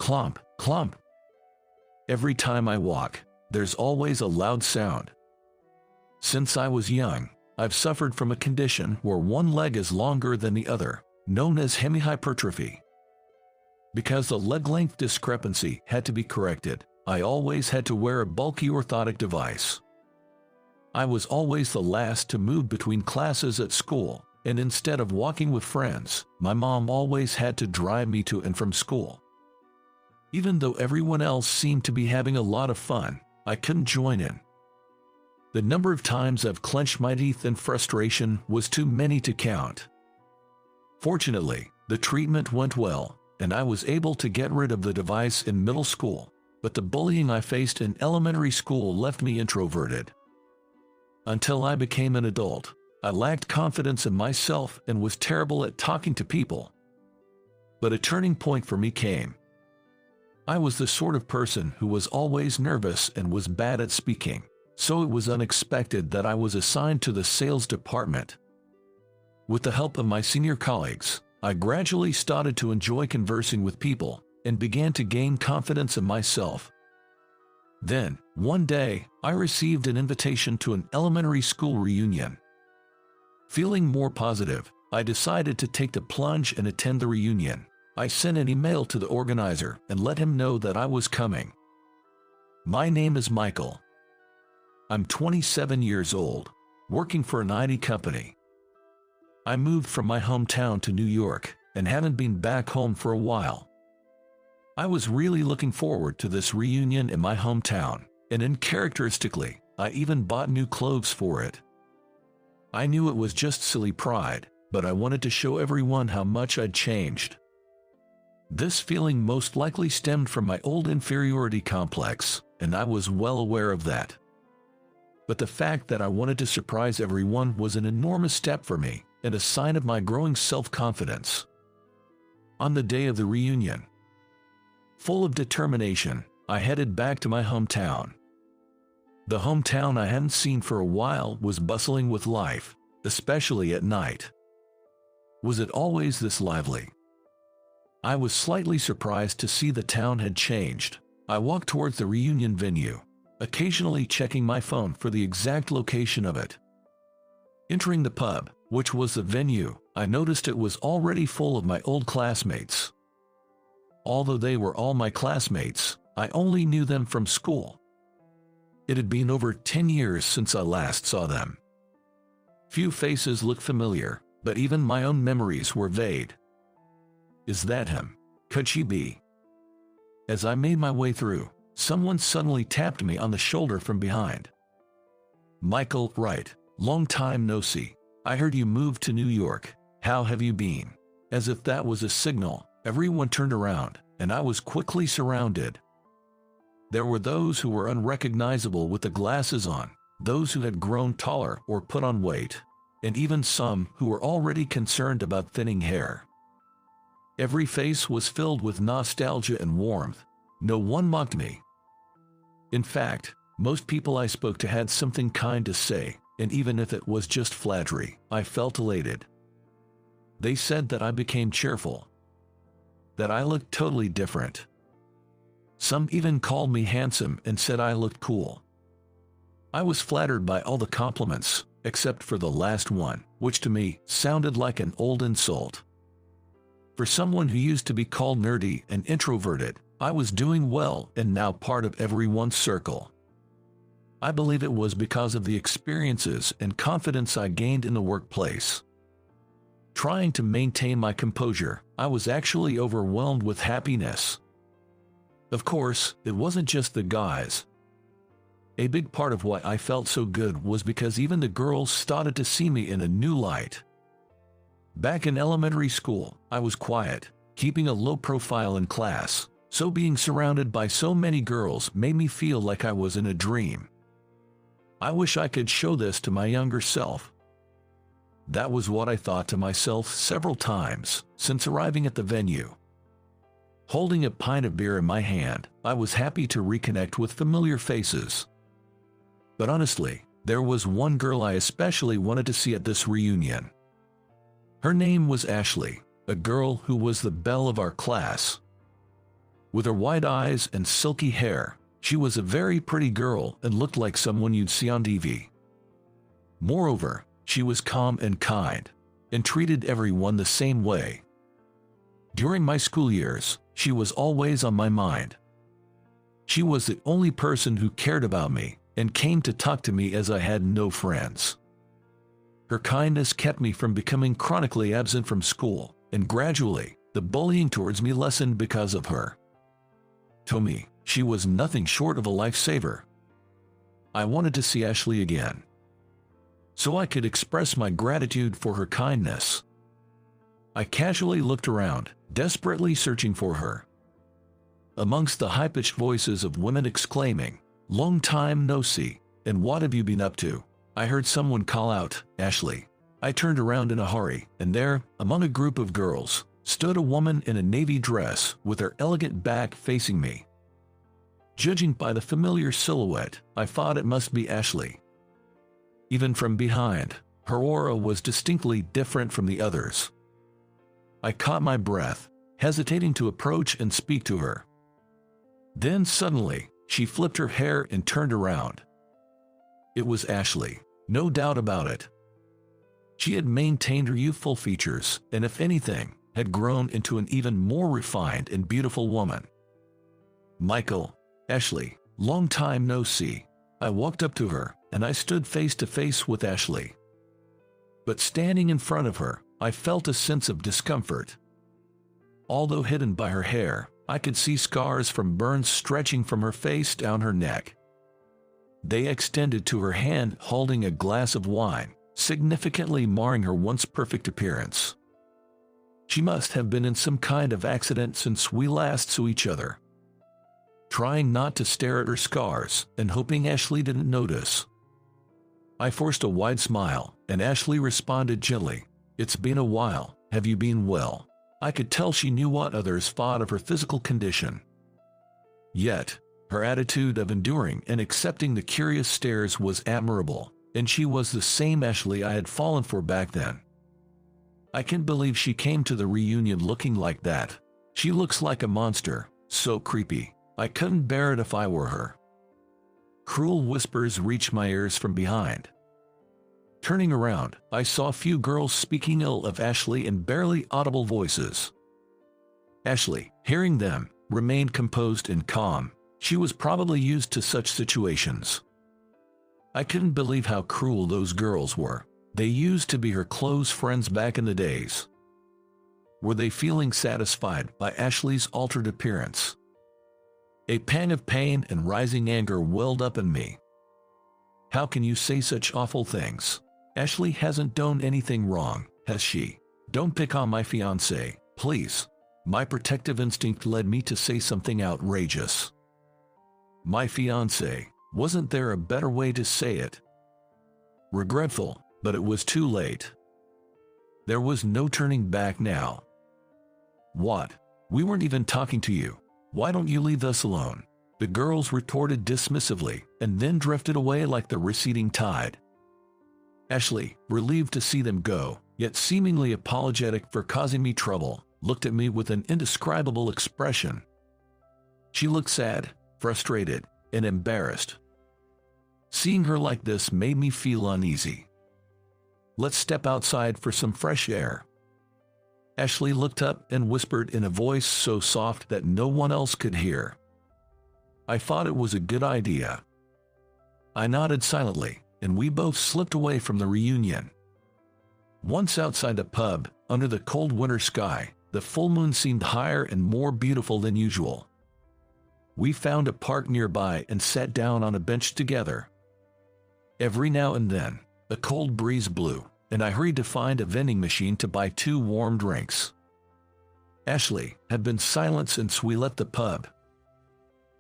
clomp, clomp. Every time I walk, there's always a loud sound. Since I was young, I've suffered from a condition where one leg is longer than the other, known as hemihypertrophy. Because the leg length discrepancy had to be corrected, I always had to wear a bulky orthotic device. I was always the last to move between classes at school, and instead of walking with friends, my mom always had to drive me to and from school. Even though everyone else seemed to be having a lot of fun, I couldn't join in. The number of times I've clenched my teeth in frustration was too many to count. Fortunately, the treatment went well, and I was able to get rid of the device in middle school, but the bullying I faced in elementary school left me introverted. Until I became an adult, I lacked confidence in myself and was terrible at talking to people. But a turning point for me came. I was the sort of person who was always nervous and was bad at speaking, so it was unexpected that I was assigned to the sales department. With the help of my senior colleagues, I gradually started to enjoy conversing with people and began to gain confidence in myself. Then, one day, I received an invitation to an elementary school reunion. Feeling more positive, I decided to take the plunge and attend the reunion. I sent an email to the organizer and let him know that I was coming. My name is Michael. I'm 27 years old, working for an IT company. I moved from my hometown to New York and haven't been back home for a while. I was really looking forward to this reunion in my hometown, and uncharacteristically, I even bought new clothes for it. I knew it was just silly pride, but I wanted to show everyone how much I'd changed. This feeling most likely stemmed from my old inferiority complex, and I was well aware of that. But the fact that I wanted to surprise everyone was an enormous step for me, and a sign of my growing self-confidence. On the day of the reunion, full of determination, I headed back to my hometown. The hometown I hadn't seen for a while was bustling with life, especially at night. Was it always this lively? I was slightly surprised to see the town had changed. I walked towards the reunion venue, occasionally checking my phone for the exact location of it. Entering the pub, which was the venue, I noticed it was already full of my old classmates. Although they were all my classmates, I only knew them from school. It had been over 10 years since I last saw them. Few faces looked familiar, but even my own memories were vague. Is that him? Could she be? As I made my way through, someone suddenly tapped me on the shoulder from behind. Michael, right, long time no see. I heard you moved to New York. How have you been? As if that was a signal, everyone turned around, and I was quickly surrounded. There were those who were unrecognizable with the glasses on, those who had grown taller or put on weight, and even some who were already concerned about thinning hair. Every face was filled with nostalgia and warmth. No one mocked me. In fact, most people I spoke to had something kind to say, and even if it was just flattery, I felt elated. They said that I became cheerful, that I looked totally different. Some even called me handsome and said I looked cool. I was flattered by all the compliments, except for the last one, which to me sounded like an old insult. For someone who used to be called nerdy and introverted, I was doing well and now part of everyone's circle. I believe it was because of the experiences and confidence I gained in the workplace. Trying to maintain my composure, I was actually overwhelmed with happiness. Of course, it wasn't just the guys. A big part of why I felt so good was because even the girls started to see me in a new light. Back in elementary school, I was quiet, keeping a low profile in class, so being surrounded by so many girls made me feel like I was in a dream. I wish I could show this to my younger self. That was what I thought to myself several times since arriving at the venue. Holding a pint of beer in my hand, I was happy to reconnect with familiar faces. But honestly, there was one girl I especially wanted to see at this reunion. Her name was Ashley, a girl who was the belle of our class. With her wide eyes and silky hair, she was a very pretty girl and looked like someone you'd see on TV. Moreover, she was calm and kind, and treated everyone the same way. During my school years, she was always on my mind. She was the only person who cared about me and came to talk to me as I had no friends. Her kindness kept me from becoming chronically absent from school, and gradually, the bullying towards me lessened because of her. To me, she was nothing short of a lifesaver. I wanted to see Ashley again, so I could express my gratitude for her kindness. I casually looked around, desperately searching for her. Amongst the high-pitched voices of women exclaiming, "Long time no see, and what have you been up to?" I heard someone call out, "Ashley." I turned around in a hurry, and there, among a group of girls, stood a woman in a navy dress with her elegant back facing me. Judging by the familiar silhouette, I thought it must be Ashley. Even from behind, her aura was distinctly different from the others. I caught my breath, hesitating to approach and speak to her. Then suddenly, she flipped her hair and turned around. It was Ashley, no doubt about it. She had maintained her youthful features, and if anything, had grown into an even more refined and beautiful woman. "Michael, Ashley, long time no see." I walked up to her, and I stood face to face with Ashley. But standing in front of her, I felt a sense of discomfort. Although hidden by her hair, I could see scars from burns stretching from her face down her neck. They extended to her hand holding a glass of wine, significantly marring her once perfect appearance. She must have been in some kind of accident since we last saw each other. Trying not to stare at her scars and hoping Ashley didn't notice, I forced a wide smile, and Ashley responded gently, "It's been a while, have you been well?" I could tell she knew what others thought of her physical condition. Yet, her attitude of enduring and accepting the curious stares was admirable, and she was the same Ashley I had fallen for back then. I can't believe she came to the reunion looking like that. She looks like a monster, so creepy. I couldn't bear it if I were her. Cruel whispers reached my ears from behind. Turning around, I saw a few girls speaking ill of Ashley in barely audible voices. Ashley, hearing them, remained composed and calm. She was probably used to such situations. I couldn't believe how cruel those girls were. They used to be her close friends back in the days. Were they feeling satisfied by Ashley's altered appearance? A pang of pain and rising anger welled up in me. How can you say such awful things? Ashley hasn't done anything wrong, has she? Don't pick on my fiancé, please. My protective instinct led me to say something outrageous. My fiancé, wasn't there a better way to say it? Regretful, but it was too late. There was no turning back now. What? We weren't even talking to you. Why don't you leave us alone? The girls retorted dismissively, and then drifted away like the receding tide. Ashley, relieved to see them go, yet seemingly apologetic for causing me trouble, looked at me with an indescribable expression. She looked sad, frustrated, and embarrassed. Seeing her like this made me feel uneasy. "Let's step outside for some fresh air." Ashley looked up and whispered in a voice so soft that no one else could hear. I thought it was a good idea. I nodded silently, and we both slipped away from the reunion. Once outside the pub, under the cold winter sky, the full moon seemed higher and more beautiful than usual. We found a park nearby and sat down on a bench together. Every now and then, a cold breeze blew, and I hurried to find a vending machine to buy 2 warm drinks. Ashley had been silent since we left the pub.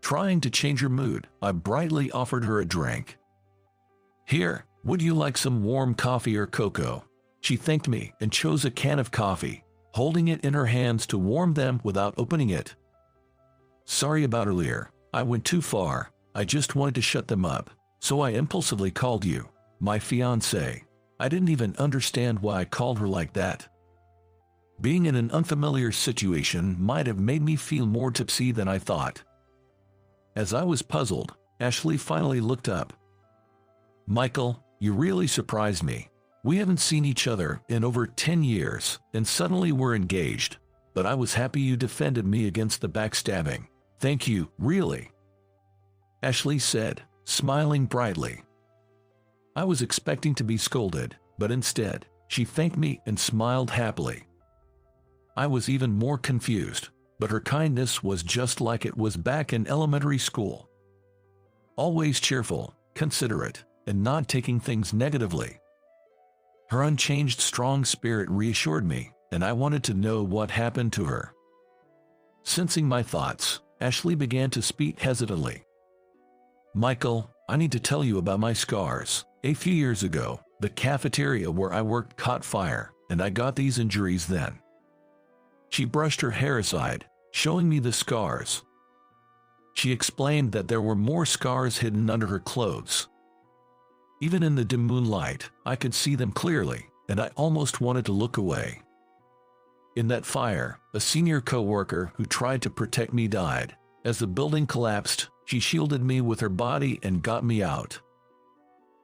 Trying to change her mood, I brightly offered her a drink. "Here, would you like some warm coffee or cocoa?" She thanked me and chose a can of coffee, holding it in her hands to warm them without opening it. "Sorry about earlier, I went too far. I just wanted to shut them up, so I impulsively called you my fiancé. I didn't even understand why I called her like that." Being in an unfamiliar situation might have made me feel more tipsy than I thought. As I was puzzled, Ashley finally looked up. "Michael, you really surprised me. We haven't seen each other in over 10 years, and suddenly we're engaged. But I was happy you defended me against the backstabbing. Thank you, really," Ashley said, smiling brightly. I was expecting to be scolded, but instead, she thanked me and smiled happily. I was even more confused, but her kindness was just like it was back in elementary school. Always cheerful, considerate, and not taking things negatively. Her unchanged strong spirit reassured me, and I wanted to know what happened to her. Sensing my thoughts, Ashley began to speak hesitantly. "Michael, I need to tell you about my scars. A few years ago, the cafeteria where I worked caught fire, and I got these injuries then." She brushed her hair aside, showing me the scars. She explained that there were more scars hidden under her clothes. Even in the dim moonlight, I could see them clearly, and I almost wanted to look away. In that fire, a senior co-worker who tried to protect me died. As the building collapsed, she shielded me with her body and got me out.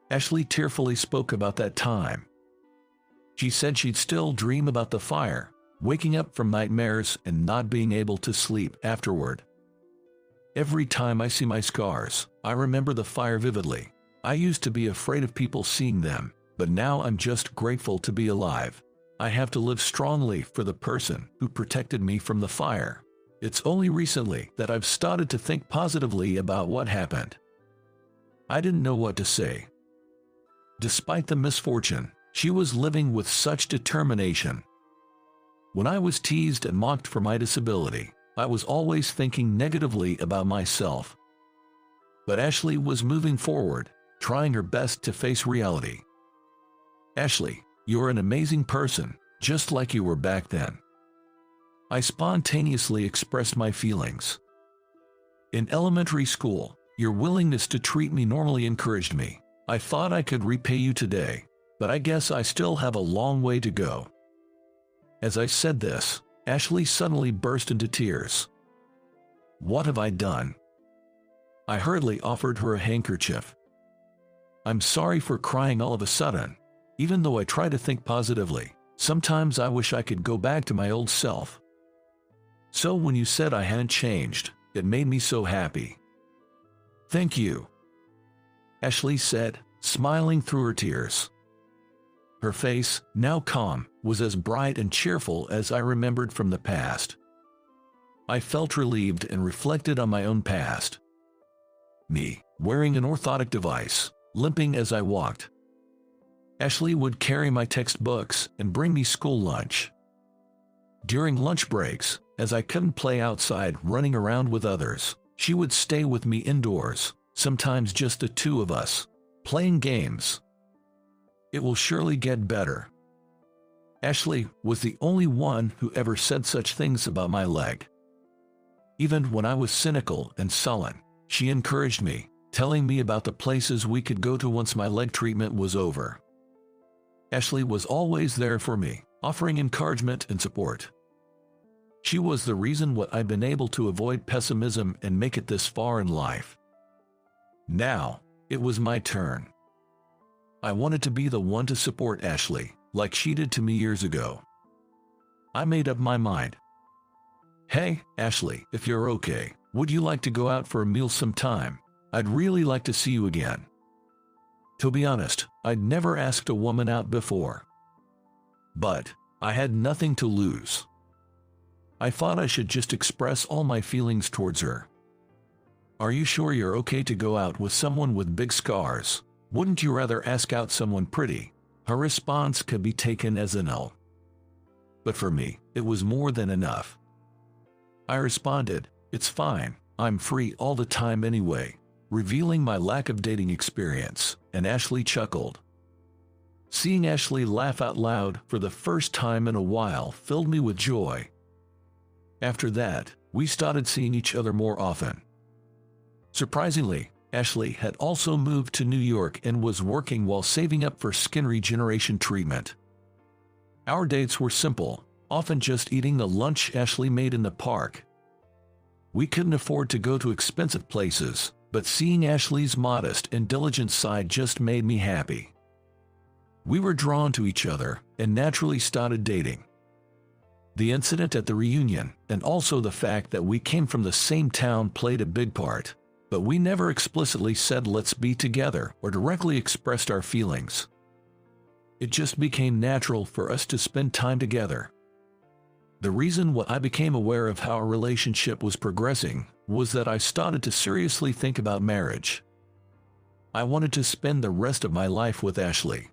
Ashley tearfully spoke about that time. She said she'd still dream about the fire, waking up from nightmares and not being able to sleep afterward. "Every time I see my scars, I remember the fire vividly. I used to be afraid of people seeing them, but now I'm just grateful to be alive. I have to live strongly for the person who protected me from the fire. It's only recently that I've started to think positively about what happened." I didn't know what to say. Despite the misfortune, she was living with such determination. When I was teased and mocked for my disability, I was always thinking negatively about myself. But Ashley was moving forward, trying her best to face reality. "Ashley, you're an amazing person, just like you were back then." I spontaneously expressed my feelings. "In elementary school, your willingness to treat me normally encouraged me. I thought I could repay you today, but I guess I still have a long way to go." As I said this, Ashley suddenly burst into tears. "What have I done?" I hurriedly offered her a handkerchief. "I'm sorry for crying all of a sudden. Even though I try to think positively, sometimes I wish I could go back to my old self. So when you said I hadn't changed, it made me so happy." "Thank you," Ashley said, smiling through her tears. Her face, now calm, was as bright and cheerful as I remembered from the past. I felt relieved and reflected on my own past. Me, wearing an orthotic device, limping as I walked. Ashley would carry my textbooks and bring me school lunch. During lunch breaks, as I couldn't play outside running around with others, she would stay with me indoors, sometimes just the two of us, playing games. "It will surely get better." Ashley was the only one who ever said such things about my leg. Even when I was cynical and sullen, she encouraged me, telling me about the places we could go to once my leg treatment was over. Ashley was always there for me, offering encouragement and support. She was the reason why I've been able to avoid pessimism and make it this far in life. Now, it was my turn. I wanted to be the one to support Ashley, like she did to me years ago. I made up my mind. "Hey, Ashley, if you're okay, would you like to go out for a meal sometime? I'd really like to see you again." To be honest, I'd never asked a woman out before. But I had nothing to lose. I thought I should just express all my feelings towards her. "Are you sure you're okay to go out with someone with big scars? Wouldn't you rather ask out someone pretty?" Her response could be taken as a no. But for me, it was more than enough. I responded, "It's fine, I'm free all the time anyway," revealing my lack of dating experience, and Ashley chuckled. Seeing Ashley laugh out loud for the first time in a while filled me with joy. After that, we started seeing each other more often. Surprisingly, Ashley had also moved to New York and was working while saving up for skin regeneration treatment. Our dates were simple, often just eating the lunch Ashley made in the park. We couldn't afford to go to expensive places, but seeing Ashley's modest and diligent side just made me happy. We were drawn to each other and naturally started dating. The incident at the reunion, and also the fact that we came from the same town, played a big part, but we never explicitly said let's be together or directly expressed our feelings. It just became natural for us to spend time together. The reason why I became aware of how our relationship was progressing was that I started to seriously think about marriage. I wanted to spend the rest of my life with Ashley.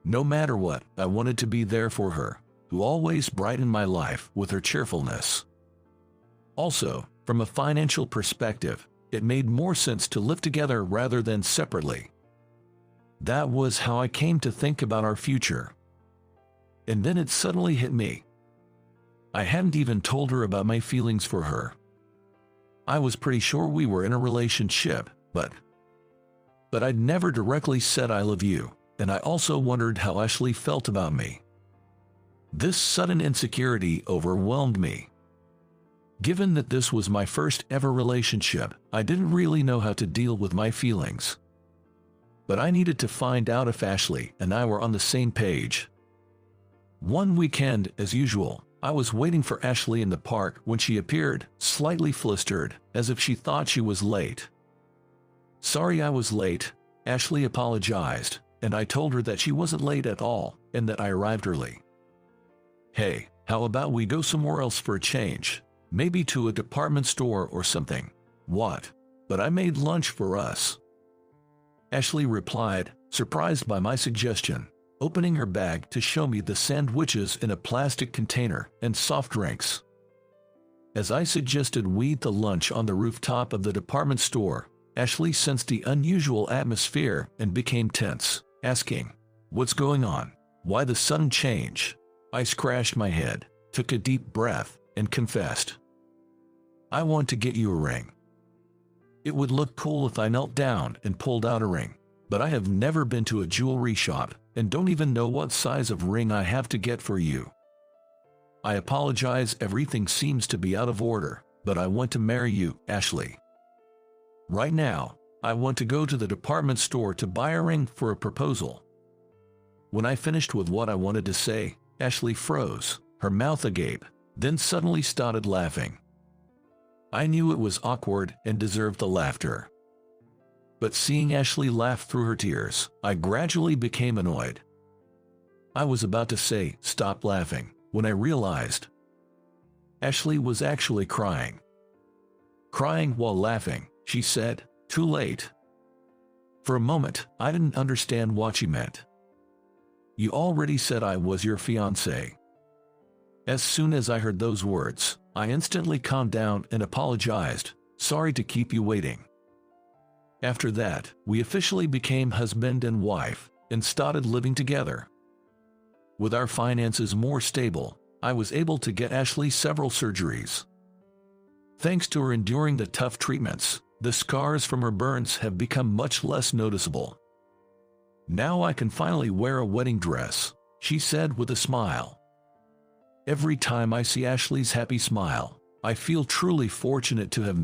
No matter what, I wanted to be there for her, who always brightened my life with her cheerfulness. Also, from a financial perspective, it made more sense to live together rather than separately. That was how I came to think about our future. And then it suddenly hit me. I hadn't even told her about my feelings for her. I was pretty sure we were in a relationship, but I'd never directly said I love you, and I also wondered how Ashley felt about me. This sudden insecurity overwhelmed me. Given that this was my first ever relationship, I didn't really know how to deal with my feelings. But I needed to find out if Ashley and I were on the same page. One weekend, as usual, I was waiting for Ashley in the park when she appeared, slightly flustered, as if she thought she was late. "Sorry I was late," Ashley apologized, and I told her that she wasn't late at all and that I arrived early. "Hey, how about we go somewhere else for a change? Maybe to a department store or something." "What? But I made lunch for us," Ashley replied, surprised by my suggestion, opening her bag to show me the sandwiches in a plastic container and soft drinks. As I suggested we eat the lunch on the rooftop of the department store, Ashley sensed the unusual atmosphere and became tense, asking, "What's going on? Why the sudden change?" I scratched my head, took a deep breath, and confessed, "I want to get you a ring. It would look cool if I knelt down and pulled out a ring, but I have never been to a jewelry shop and don't even know what size of ring I have to get for you. I apologize, everything seems to be out of order, but I want to marry you, Ashley. Right now, I want to go to the department store to buy a ring for a proposal." When I finished with what I wanted to say, Ashley froze, her mouth agape, then suddenly started laughing. I knew it was awkward and deserved the laughter. But seeing Ashley laugh through her tears, I gradually became annoyed. I was about to say, "Stop laughing," when I realized Ashley was actually crying. "Crying while laughing," she said, "too late." For a moment, I didn't understand what she meant. "You already said I was your fiancé." As soon as I heard those words, I instantly calmed down and apologized, "Sorry to keep you waiting." After that, we officially became husband and wife and started living together. With our finances more stable, I was able to get Ashley several surgeries. Thanks to her enduring the tough treatments, the scars from her burns have become much less noticeable. "Now I can finally wear a wedding dress," she said with a smile. Every time I see Ashley's happy smile, I feel truly fortunate to have